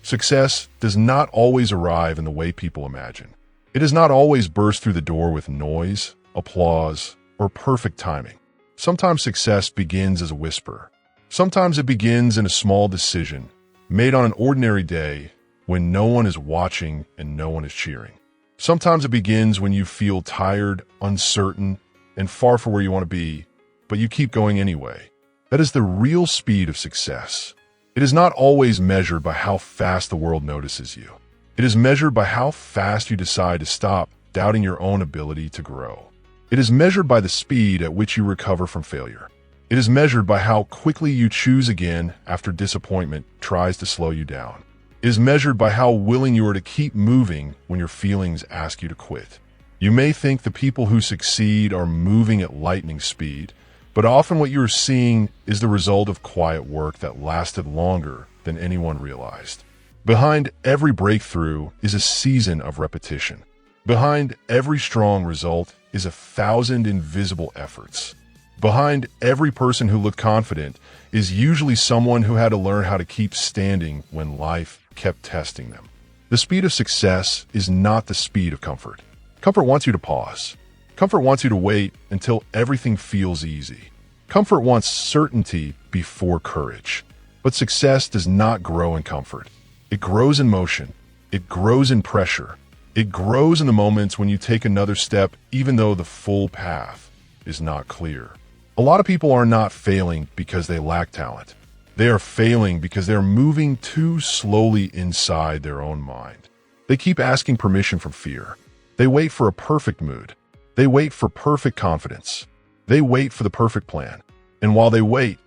Success does not always arrive in the way people imagine. It does not always burst through the door with noise, applause, or perfect timing. Sometimes success begins as a whisper. Sometimes it begins in a small decision made on an ordinary day when no one is watching and no one is cheering. Sometimes it begins when you feel tired, uncertain, and far from where you want to be, but you keep going anyway. That is the real speed of success. It is not always measured by how fast the world notices you. It is measured by how fast you decide to stop doubting your own ability to grow. It is measured by the speed at which you recover from failure. It is measured by how quickly you choose again after disappointment tries to slow you down. It is measured by how willing you are to keep moving when your feelings ask you to quit. You may think the people who succeed are moving at lightning speed, but often what you are seeing is the result of quiet work that lasted longer than anyone realized. Behind every breakthrough is a season of repetition. Behind every strong result is 1,000 invisible efforts. Behind every person who looked confident is usually someone who had to learn how to keep standing when life kept testing them. The speed of success is not the speed of comfort. Comfort wants you to pause. Comfort wants you to wait until everything feels easy. Comfort wants certainty before courage. But success does not grow in comfort. It grows in motion. It grows in pressure. It grows in the moments when you take another step even though the full path is not clear. A lot of people are not failing because they lack talent. They are failing because they're moving too slowly inside their own mind. They keep asking permission from fear. They wait for a perfect mood. They wait for perfect confidence. They wait for the perfect plan. And while they wait,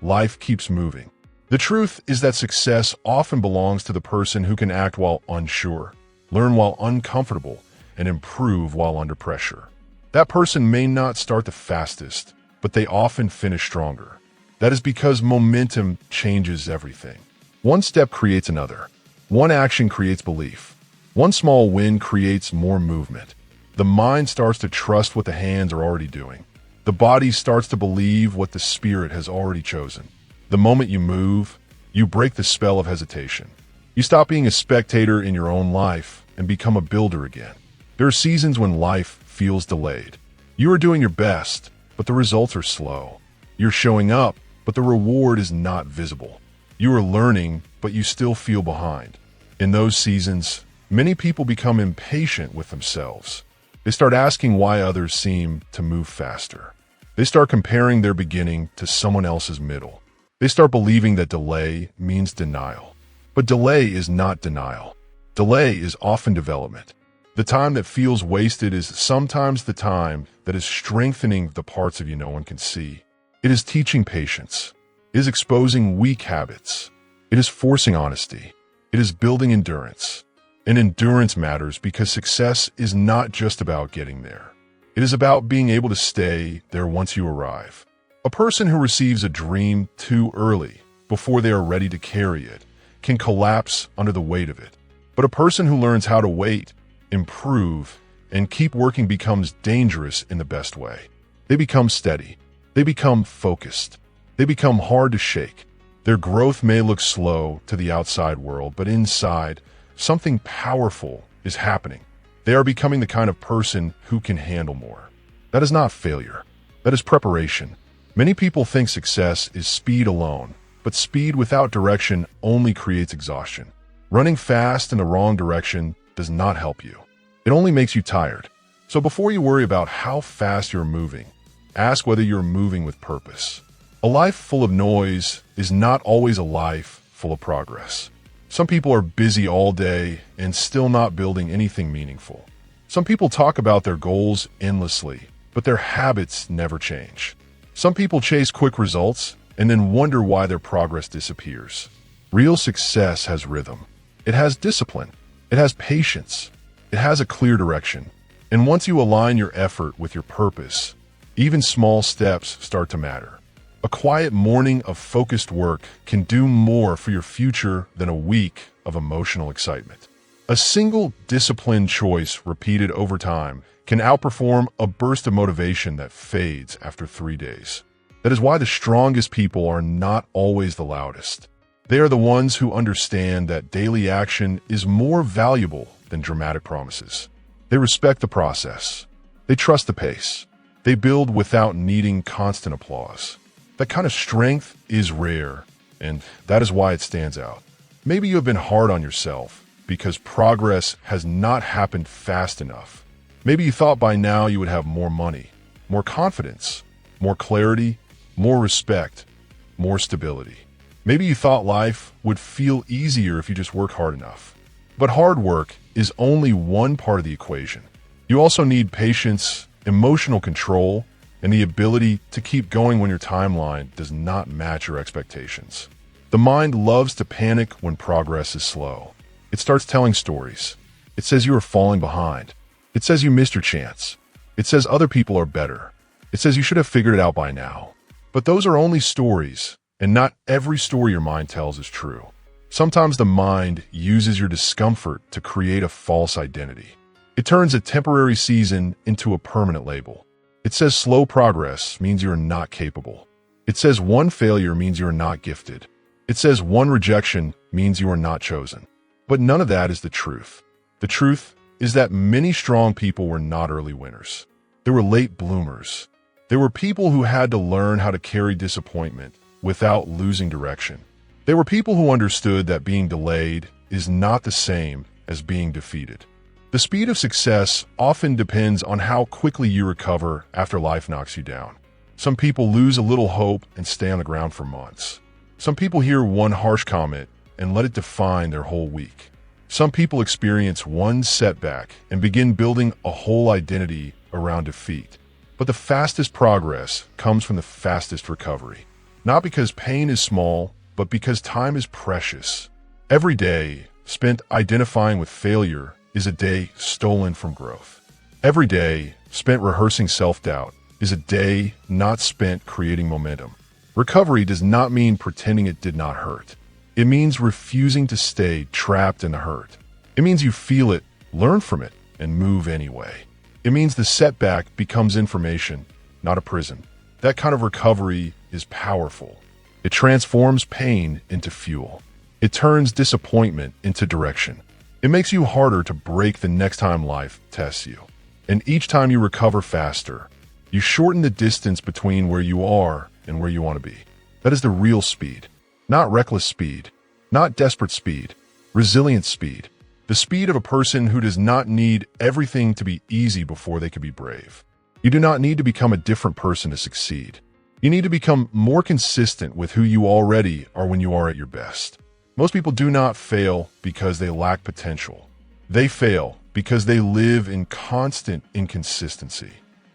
life keeps moving. The truth is that success often belongs to the person who can act while unsure, learn while uncomfortable, and improve while under pressure. That person may not start the fastest, but they often finish stronger. That is because momentum changes everything. One step creates another. One action creates belief. One small win creates more movement. The mind starts to trust what the hands are already doing. The body starts to believe what the spirit has already chosen. The moment you move, you break the spell of hesitation. You stop being a spectator in your own life and become a builder again. There are seasons when life feels delayed. You are doing your best, but the results are slow. You're showing up, but the reward is not visible. You are learning, but you still feel behind. In those seasons, many people become impatient with themselves. They start asking why others seem to move faster. They start comparing their beginning to someone else's middle. They start believing that delay means denial. But delay is not denial. Delay is often development. The time that feels wasted is sometimes the time that is strengthening the parts of you no one can see. It is teaching patience. It is exposing weak habits. It is forcing honesty. It is building endurance. And endurance matters because success is not just about getting there. It is about being able to stay there once you arrive. A person who receives a dream too early, before they are ready to carry it, can collapse under the weight of it. But a person who learns how to wait, improve, and keep working becomes dangerous in the best way. They become steady. They become focused. They become hard to shake. Their growth may look slow to the outside world, but inside, something powerful is happening. They are becoming the kind of person who can handle more. That is not failure. That is preparation. Many people think success is speed alone, but speed without direction only creates exhaustion. Running fast in the wrong direction does not help you. It only makes you tired. So before you worry about how fast you're moving, ask whether you're moving with purpose. A life full of noise is not always a life full of progress. Some people are busy all day and still not building anything meaningful. Some people talk about their goals endlessly, but their habits never change. Some people chase quick results and then wonder why their progress disappears. Real success has rhythm. It has discipline. It has patience. It has a clear direction. And once you align your effort with your purpose, even small steps start to matter. A quiet morning of focused work can do more for your future than a week of emotional excitement. A single disciplined choice repeated over time can outperform a burst of motivation that fades after 3 days. That is why the strongest people are not always the loudest. They are the ones who understand that daily action is more valuable than dramatic promises. They respect the process. They trust the pace. They build without needing constant applause. That kind of strength is rare, and that is why it stands out. Maybe you have been hard on yourself because progress has not happened fast enough. Maybe you thought by now you would have more money, more confidence, more clarity, more respect, more stability. Maybe you thought life would feel easier if you just work hard enough. But hard work is only one part of the equation. You also need patience, emotional control, and the ability to keep going when your timeline does not match your expectations. The mind loves to panic when progress is slow. It starts telling stories. It says you are falling behind. It says you missed your chance. It says other people are better. It says you should have figured it out by now. But those are only stories, and not every story your mind tells is true. Sometimes the mind uses your discomfort to create a false identity. It turns a temporary season into a permanent label. It says slow progress means you are not capable. It says one failure means you are not gifted. It says one rejection means you are not chosen. But none of that is the truth. The truth is that many strong people were not early winners. They were late bloomers. They were people who had to learn how to carry disappointment without losing direction. They were people who understood that being delayed is not the same as being defeated. The speed of success often depends on how quickly you recover after life knocks you down. Some people lose a little hope and stay on the ground for months. Some people hear one harsh comment and let it define their whole week. Some people experience one setback and begin building a whole identity around defeat. But the fastest progress comes from the fastest recovery. Not because pain is small, but because time is precious. Every day spent identifying with failure is a day stolen from growth. Every day spent rehearsing self-doubt is a day not spent creating momentum. Recovery does not mean pretending it did not hurt. It means refusing to stay trapped in the hurt. It means you feel it, learn from it, and move anyway. It means the setback becomes information, not a prison. That kind of recovery is powerful. It transforms pain into fuel. It turns disappointment into direction. It makes you harder to break the next time life tests you. And each time you recover faster, you shorten the distance between where you are and where you want to be. That is the real speed. Not reckless speed, not desperate speed, resilient speed. The speed of a person who does not need everything to be easy before they can be brave. You do not need to become a different person to succeed. You need to become more consistent with who you already are when you are at your best. Most people do not fail because they lack potential. They fail because they live in constant inconsistency.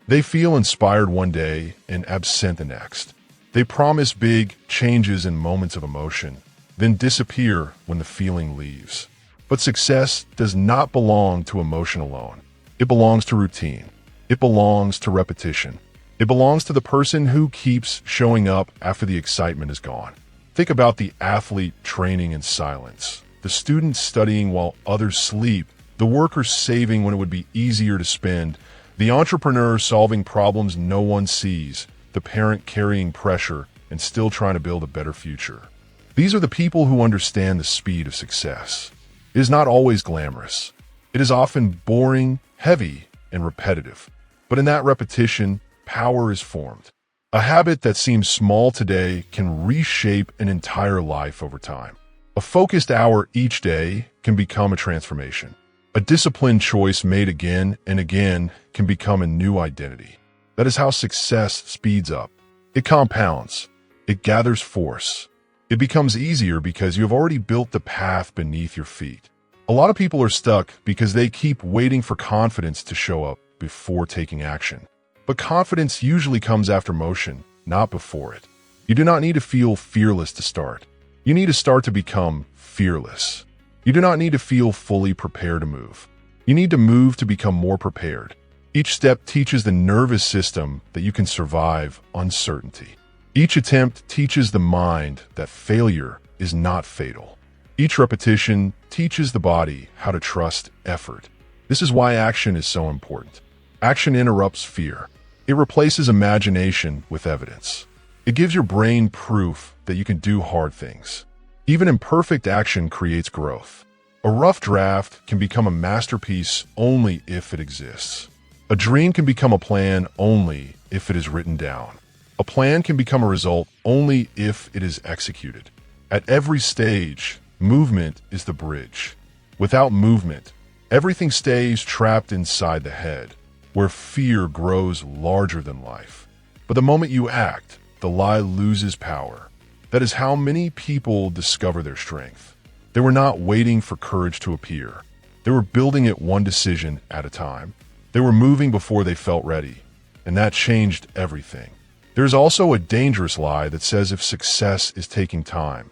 They feel inspired one day and absent the next. They promise big changes in moments of emotion, then disappear when the feeling leaves. But success does not belong to emotion alone. It belongs to routine. It belongs to repetition. It belongs to the person who keeps showing up after the excitement is gone. Think about the athlete training in silence, the student studying while others sleep, the worker saving when it would be easier to spend, the entrepreneur solving problems no one sees, the parent carrying pressure and still trying to build a better future. These are the people who understand the speed of success. It is not always glamorous. It is often boring, heavy, and repetitive. But in that repetition, power is formed. A habit that seems small today can reshape an entire life over time. A focused hour each day can become a transformation. A disciplined choice made again and again can become a new identity. That is how success speeds up. It compounds. It gathers force. It becomes easier because you have already built the path beneath your feet. A lot of people are stuck because they keep waiting for confidence to show up before taking action. But confidence usually comes after motion, not before it. You do not need to feel fearless to start. You need to start to become fearless. You do not need to feel fully prepared to move. You need to move to become more prepared. Each step teaches the nervous system that you can survive uncertainty. Each attempt teaches the mind that failure is not fatal. Each repetition teaches the body how to trust effort. This is why action is so important. Action interrupts fear. It replaces imagination with evidence. It gives your brain proof that you can do hard things. Even imperfect action creates growth. A rough draft can become a masterpiece only if it exists. A dream can become a plan only if it is written down. A plan can become a result only if it is executed. At every stage, movement is the bridge. Without movement, everything stays trapped inside the head, where fear grows larger than life. But the moment you act, the lie loses power. That is how many people discover their strength. They were not waiting for courage to appear. They were building it one decision at a time. They were moving before they felt ready, and that changed everything. There's also a dangerous lie that says if success is taking time,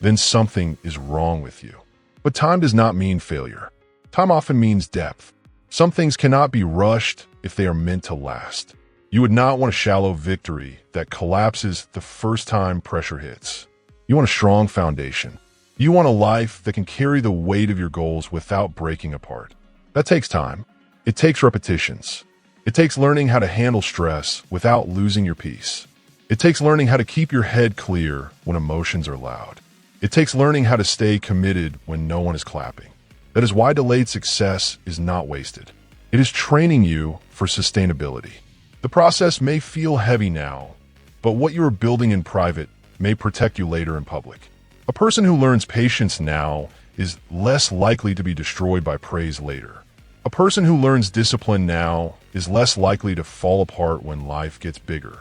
then something is wrong with you. But time does not mean failure. Time often means depth. Some things cannot be rushed if they are meant to last. You would not want a shallow victory that collapses the first time pressure hits. You want a strong foundation. You want a life that can carry the weight of your goals without breaking apart. That takes time. It takes repetitions. It takes learning how to handle stress without losing your peace. It takes learning how to keep your head clear when emotions are loud. It takes learning how to stay committed when no one is clapping. That is why delayed success is not wasted. It is training you for sustainability. The process may feel heavy now, but what you are building in private may protect you later in public. A person who learns patience now is less likely to be destroyed by praise later. A person who learns discipline now is less likely to fall apart when life gets bigger.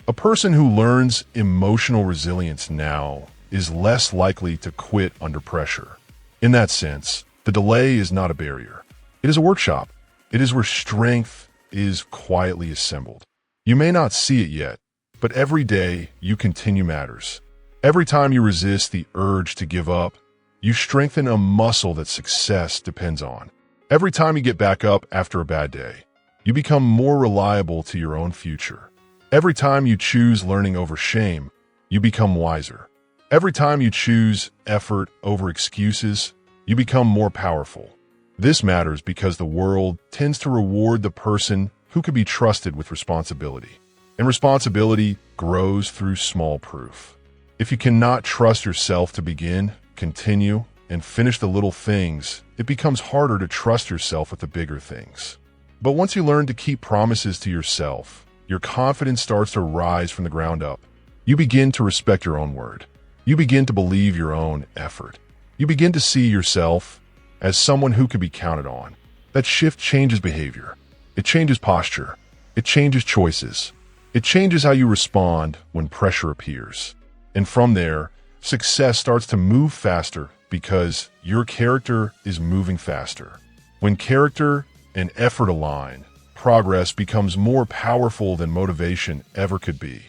A person who learns emotional resilience now is less likely to quit under pressure. In that sense, the delay is not a barrier. It is a workshop. It is where strength is quietly assembled. You may not see it yet, but every day you continue matters. Every time you resist the urge to give up, you strengthen a muscle that success depends on. Every time you get back up after a bad day, you become more reliable to your own future. Every time you choose learning over shame, you become wiser. Every time you choose effort over excuses, you become more powerful. This matters because the world tends to reward the person who can be trusted with responsibility. And responsibility grows through small proof. If you cannot trust yourself to begin, continue, and finish the little things, it becomes harder to trust yourself with the bigger things. But once you learn to keep promises to yourself, your confidence starts to rise from the ground up. You begin to respect your own word. You begin to believe your own effort. You begin to see yourself as someone who can be counted on. That shift changes behavior. It changes posture. It changes choices. It changes how you respond when pressure appears. And from there, success starts to move faster because your character is moving faster. When character and effort align, progress becomes more powerful than motivation ever could be.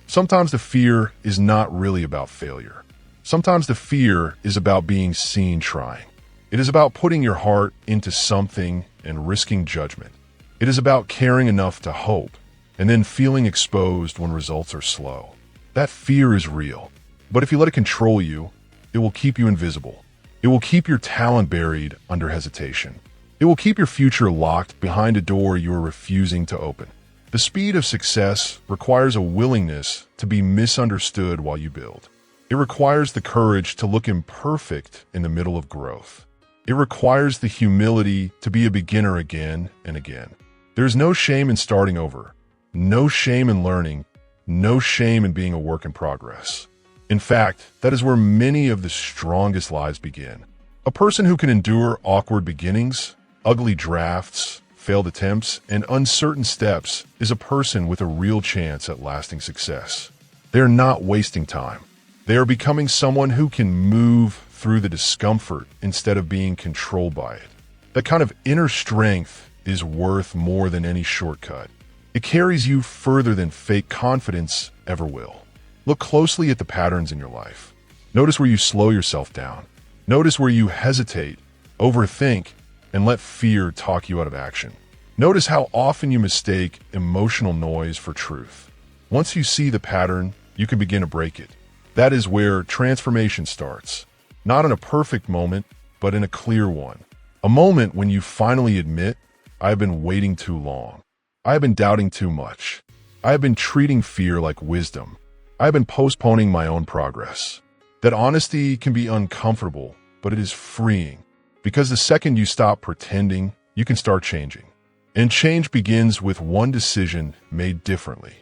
Sometimes the fear is not really about failure. Sometimes the fear is about being seen trying. It is about putting your heart into something and risking judgment. It is about caring enough to hope and then feeling exposed when results are slow. That fear is real, but if you let it control you, it will keep you invisible. It will keep your talent buried under hesitation. It will keep your future locked behind a door you are refusing to open. The speed of success requires a willingness to be misunderstood while you build. It requires the courage to look imperfect in the middle of growth. It requires the humility to be a beginner again and again. There's no shame in starting over, no shame in learning, no shame in being a work in progress. In fact, that is where many of the strongest lives begin. A person who can endure awkward beginnings, ugly drafts, failed attempts, and uncertain steps is a person with a real chance at lasting success. They are not wasting time. They are becoming someone who can move through the discomfort instead of being controlled by it. That kind of inner strength is worth more than any shortcut. It carries you further than fake confidence ever will. Look closely at the patterns in your life. Notice where you slow yourself down. Notice where you hesitate, overthink, and let fear talk you out of action. Notice how often you mistake emotional noise for truth. Once you see the pattern, you can begin to break it. That is where transformation starts. Not in a perfect moment, but in a clear one. A moment when you finally admit, I have been waiting too long. I have been doubting too much. I have been treating fear like wisdom. I have been postponing my own progress. That honesty can be uncomfortable, but it is freeing. Because the second you stop pretending, you can start changing. And change begins with one decision made differently.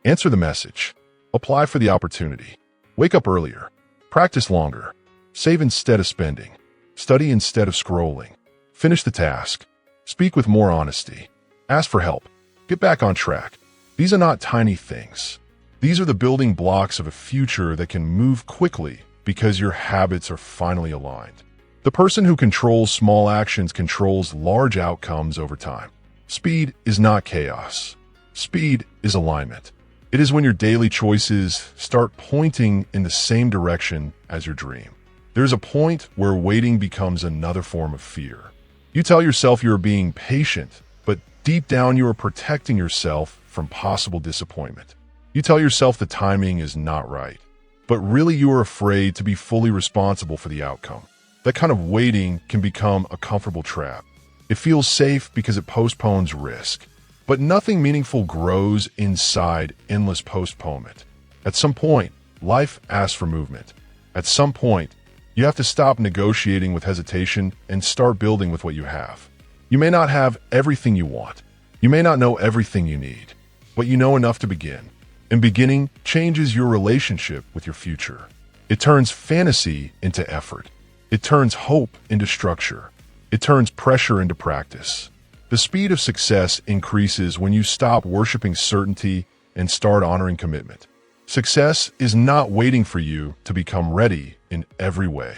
Answer the message. Apply for the opportunity. Wake up earlier. Practice longer. Save instead of spending. Study instead of scrolling. Finish the task. Speak with more honesty. Ask for help. Get back on track. These are not tiny things. These are the building blocks of a future that can move quickly because your habits are finally aligned. The person who controls small actions controls large outcomes over time. Speed is not chaos. Speed is alignment. It is when your daily choices start pointing in the same direction as your dream. There's a point where waiting becomes another form of fear. You tell yourself you're being patient, but deep down you are protecting yourself from possible disappointment. You tell yourself the timing is not right, but really you are afraid to be fully responsible for the outcome. That kind of waiting can become a comfortable trap. It feels safe because it postpones risk, but nothing meaningful grows inside endless postponement. At some point, life asks for movement. At some point, you have to stop negotiating with hesitation and start building with what you have. You may not have everything you want. You may not know everything you need, but you know enough to begin. And beginning changes your relationship with your future. It turns fantasy into effort. It turns hope into structure. It turns pressure into practice. The speed of success increases when you stop worshiping certainty and start honoring commitment. Success is not waiting for you to become ready in every way.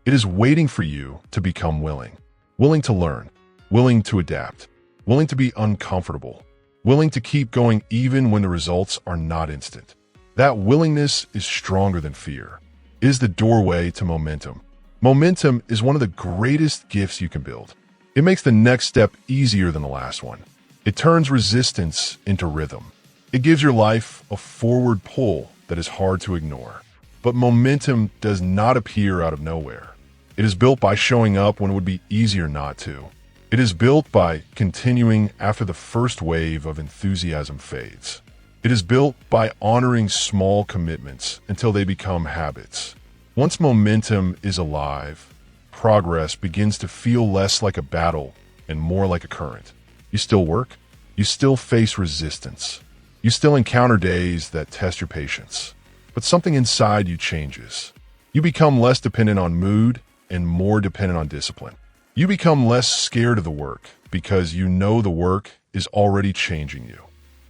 It is waiting for you to become willing. Willing to learn, willing to adapt, willing to be uncomfortable, willing to keep going even when the results are not instant. That willingness is stronger than fear. It is the doorway to momentum. Momentum is one of the greatest gifts you can build. It makes the next step easier than the last one. It turns resistance into rhythm. It gives your life a forward pull that is hard to ignore. But momentum does not appear out of nowhere. It is built by showing up when it would be easier not to. It is built by continuing after the first wave of enthusiasm fades. It is built by honoring small commitments until they become habits. Once momentum is alive, progress begins to feel less like a battle and more like a current. You still work. You still face resistance. You still encounter days that test your patience. But something inside you changes. You become less dependent on mood and more dependent on discipline. You become less scared of the work because you know the work is already changing you.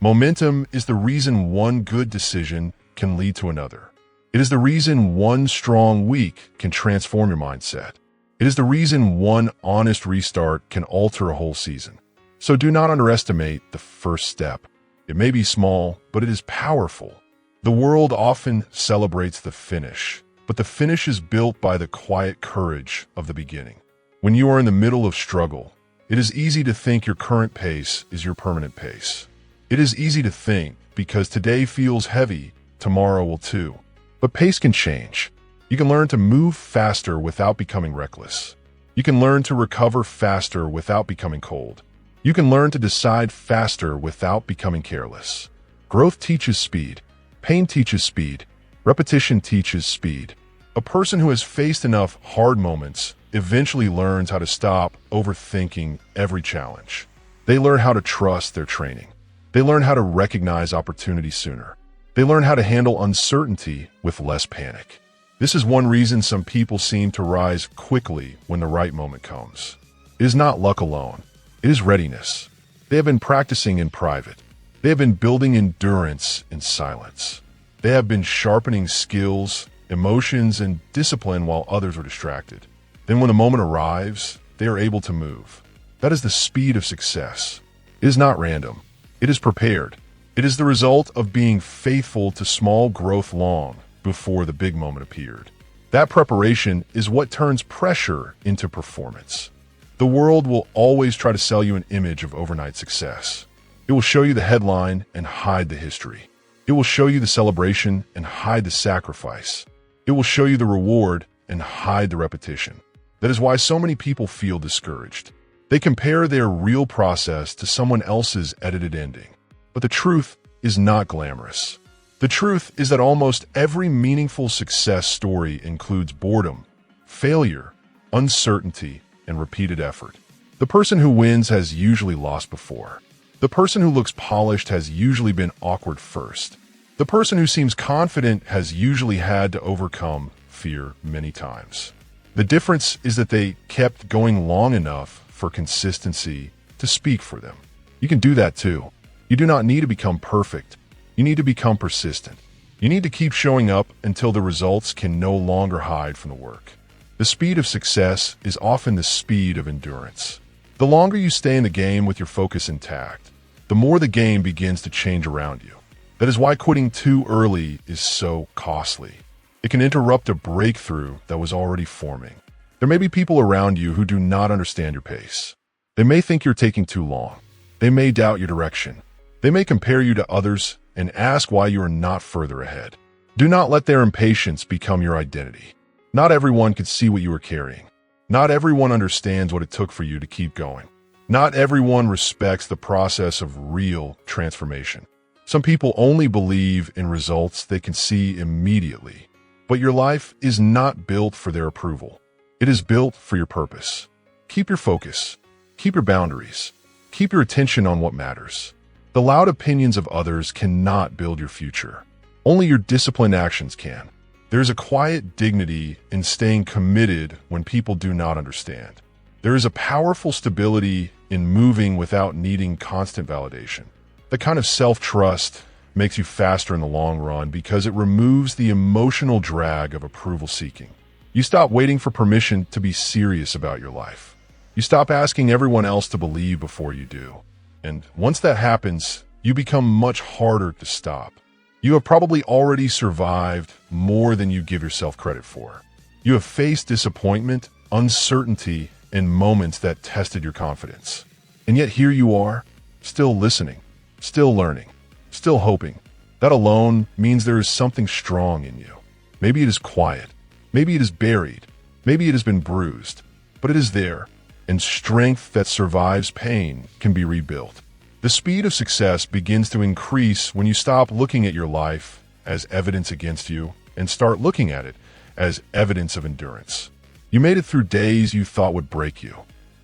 Momentum is the reason one good decision can lead to another. It is the reason one strong week can transform your mindset. It is the reason one honest restart can alter a whole season. So do not underestimate the first step. It may be small, but it is powerful. The world often celebrates the finish, but the finish is built by the quiet courage of the beginning. When you are in the middle of struggle, it is easy to think your current pace is your permanent pace. It is easy to think because today feels heavy, tomorrow will too. But pace can change. You can learn to move faster without becoming reckless. You can learn to recover faster without becoming cold. You can learn to decide faster without becoming careless. Growth teaches speed. Pain teaches speed. Repetition teaches speed. A person who has faced enough hard moments eventually learns how to stop overthinking every challenge. They learn how to trust their training. They learn how to recognize opportunity sooner. They learn how to handle uncertainty with less panic. This is one reason some people seem to rise quickly when the right moment comes. It is not luck alone. It is readiness. They have been practicing in private. They have been building endurance in silence. They have been sharpening skills, emotions, and discipline while others are distracted. Then when the moment arrives, they are able to move. That is the speed of success. It is not random. It is prepared. It is the result of being faithful to small growth long before the big moment appeared. That preparation is what turns pressure into performance. The world will always try to sell you an image of overnight success. It will show you the headline and hide the history. It will show you the celebration and hide the sacrifice. It will show you the reward and hide the repetition. That is why so many people feel discouraged. They compare their real process to someone else's edited ending. But the truth is not glamorous. The truth is that almost every meaningful success story includes boredom, failure, uncertainty, and repeated effort. The person who wins has usually lost before. The person who looks polished has usually been awkward first. The person who seems confident has usually had to overcome fear many times. The difference is that they kept going long enough for consistency to speak for them. You can do that too. You do not need to become perfect. You need to become persistent. You need to keep showing up until the results can no longer hide from the work. The speed of success is often the speed of endurance. The longer you stay in the game with your focus intact, the more the game begins to change around you. That is why quitting too early is so costly. It can interrupt a breakthrough that was already forming. There may be people around you who do not understand your pace. They may think you're taking too long. They may doubt your direction. They may compare you to others and ask why you are not further ahead. Do not let their impatience become your identity. Not everyone could see what you are carrying. Not everyone understands what it took for you to keep going. Not everyone respects the process of real transformation. Some people only believe in results they can see immediately. But your life is not built for their approval. It is built for your purpose. Keep your focus. Keep your boundaries. Keep your attention on what matters. The loud opinions of others cannot build your future. Only your disciplined actions can. There is a quiet dignity in staying committed when people do not understand. There is a powerful stability in moving without needing constant validation. The kind of self-trust makes you faster in the long run because it removes the emotional drag of approval seeking. You stop waiting for permission to be serious about your life. You stop asking everyone else to believe before you do. And once that happens, you become much harder to stop. You have probably already survived more than you give yourself credit for. You have faced disappointment, uncertainty, and moments that tested your confidence. And yet here you are, still listening, still learning, still hoping. That alone means there is something strong in you. Maybe it is quiet. Maybe it is buried. Maybe it has been bruised. But it is there, and strength that survives pain can be rebuilt. The speed of success begins to increase when you stop looking at your life as evidence against you and start looking at it as evidence of endurance. You made it through days you thought would break you.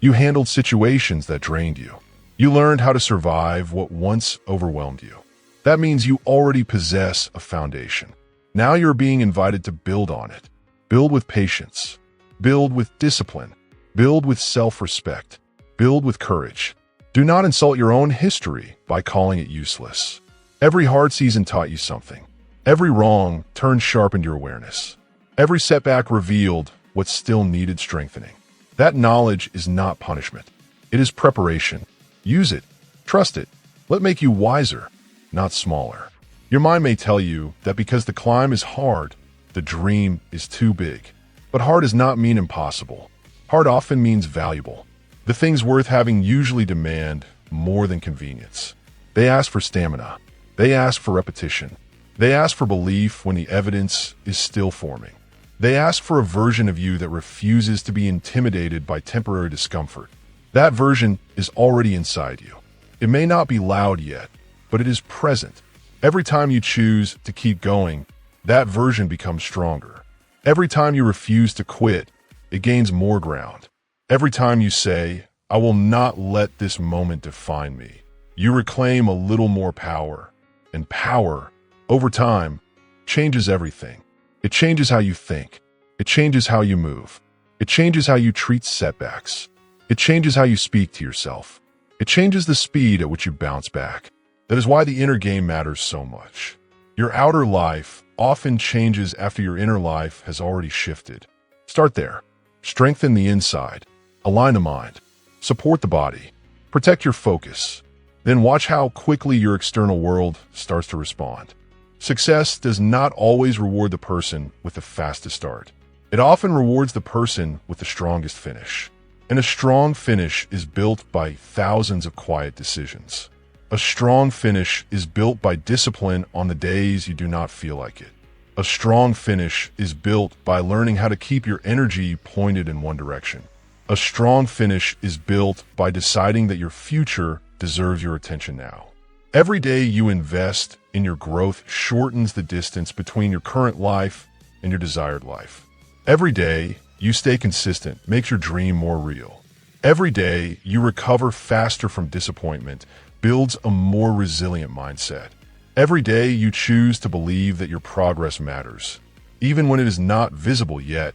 You handled situations that drained you. You learned how to survive what once overwhelmed you. That means you already possess a foundation. Now you're being invited to build on it. Build with patience. Build with discipline. Build with self-respect. Build with courage. Do not insult your own history by calling it useless. Every hard season taught you something. Every wrong turned sharpened your awareness. Every setback revealed what still needed strengthening. That knowledge is not punishment. It is preparation. Use it. Trust it. Let it make you wiser, not smaller. Your mind may tell you that because the climb is hard, the dream is too big. But hard does not mean impossible. Hard often means valuable. The things worth having usually demand more than convenience. They ask for stamina. They ask for repetition. They ask for belief when the evidence is still forming. They ask for a version of you that refuses to be intimidated by temporary discomfort. That version is already inside you. It may not be loud yet, but it is present. Every time you choose to keep going, that version becomes stronger. Every time you refuse to quit, it gains more ground. Every time you say, "I will not let this moment define me," you reclaim a little more power. And power, over time, changes everything. It changes how you think. It changes how you move. It changes how you treat setbacks. It changes how you speak to yourself. It changes the speed at which you bounce back. That is why the inner game matters so much. Your outer life often changes after your inner life has already shifted. Start there. Strengthen the inside. Align the mind. Support the body. Protect your focus. Then watch how quickly your external world starts to respond. Success does not always reward the person with the fastest start. It often rewards the person with the strongest finish. And a strong finish is built by thousands of quiet decisions. A strong finish is built by discipline on the days you do not feel like it. A strong finish is built by learning how to keep your energy pointed in one direction. A strong finish is built by deciding that your future deserves your attention now. Every day you invest in your growth shortens the distance between your current life and your desired life. Every day, you stay consistent makes your dream more real. Every day, you recover faster from disappointment, builds a more resilient mindset. Every day, you choose to believe that your progress matters. Even when it is not visible yet,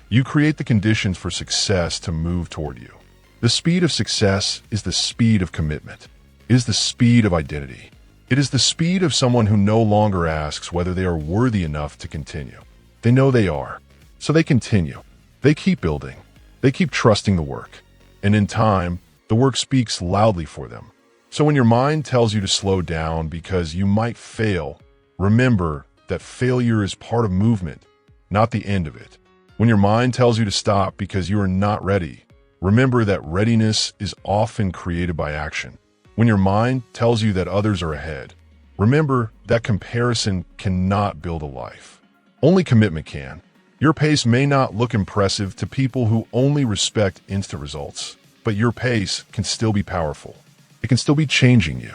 you create the conditions for success to move toward you. The speed of success is the speed of commitment. It is the speed of identity. It is the speed of someone who no longer asks whether they are worthy enough to continue. They know they are, so they continue. They keep building. They keep trusting the work. And in time, the work speaks loudly for them. So when your mind tells you to slow down because you might fail, remember that failure is part of movement, not the end of it. When your mind tells you to stop because you are not ready, remember that readiness is often created by action. When your mind tells you that others are ahead, remember that comparison cannot build a life. Only commitment can. Your pace may not look impressive to people who only respect instant results, but your pace can still be powerful. It can still be changing you.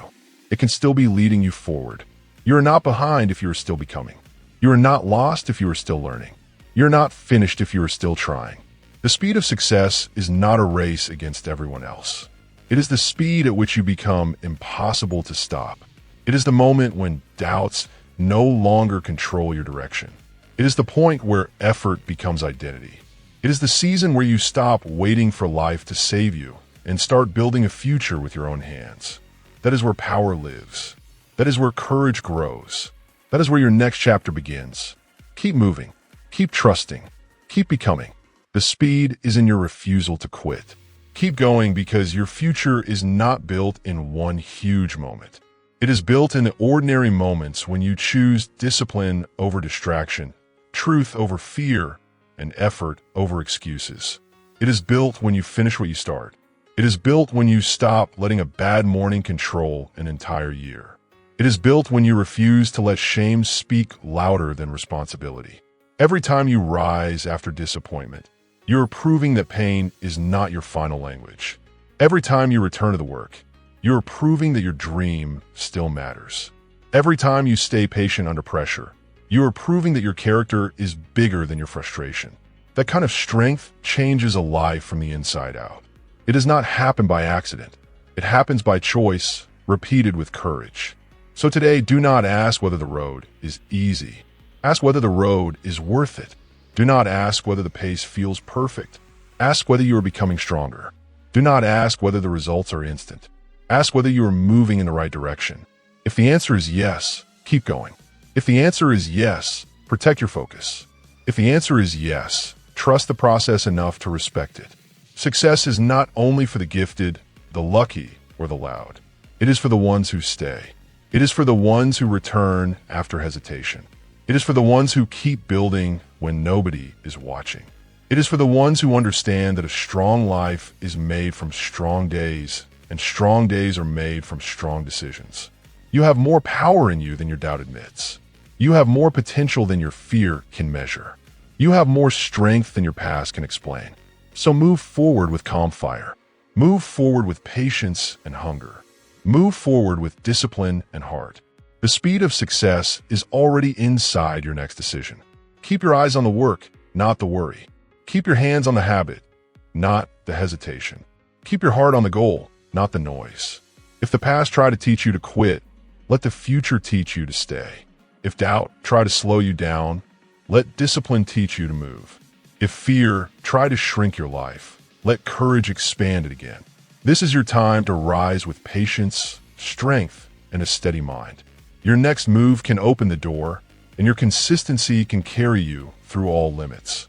It can still be leading you forward. You are not behind if you are still becoming. You are not lost if you are still learning. You're not finished if you are still trying. The speed of success is not a race against everyone else. It is the speed at which you become impossible to stop. It is the moment when doubts no longer control your direction. It is the point where effort becomes identity. It is the season where you stop waiting for life to save you and start building a future with your own hands. That is where power lives. That is where courage grows. That is where your next chapter begins. Keep moving. Keep trusting. Keep becoming. The speed is in your refusal to quit. Keep going because your future is not built in one huge moment. It is built in the ordinary moments when you choose discipline over distraction, truth over fear, and effort over excuses. It is built when you finish what you start. It is built when you stop letting a bad morning control an entire year. It is built when you refuse to let shame speak louder than responsibility. Every time you rise after disappointment, you are proving that pain is not your final language. Every time you return to the work, you are proving that your dream still matters. Every time you stay patient under pressure, you are proving that your character is bigger than your frustration. That kind of strength changes a life from the inside out. It does not happen by accident. It happens by choice, repeated with courage. So today, do not ask whether the road is easy. Ask whether the road is worth it. Do not ask whether the pace feels perfect. Ask whether you are becoming stronger. Do not ask whether the results are instant. Ask whether you are moving in the right direction. If the answer is yes, keep going. If the answer is yes, protect your focus. If the answer is yes, trust the process enough to respect it. Success is not only for the gifted, the lucky, or the loud. It is for the ones who stay. It is for the ones who return after hesitation. It is for the ones who keep building when nobody is watching. It is for the ones who understand that a strong life is made from strong days, and strong days are made from strong decisions. You have more power in you than your doubt admits. You have more potential than your fear can measure. You have more strength than your past can explain. So move forward with calm fire. Move forward with patience and hunger. Move forward with discipline and heart. The speed of success is already inside your next decision. Keep your eyes on the work, not the worry. Keep your hands on the habit, not the hesitation. Keep your heart on the goal, not the noise. If the past tried to teach you to quit, let the future teach you to stay. If doubt tried to slow you down, let discipline teach you to move. If fear tried to shrink your life, let courage expand it again. This is your time to rise with patience, strength, and a steady mind. Your next move can open the door, and your consistency can carry you through all limits.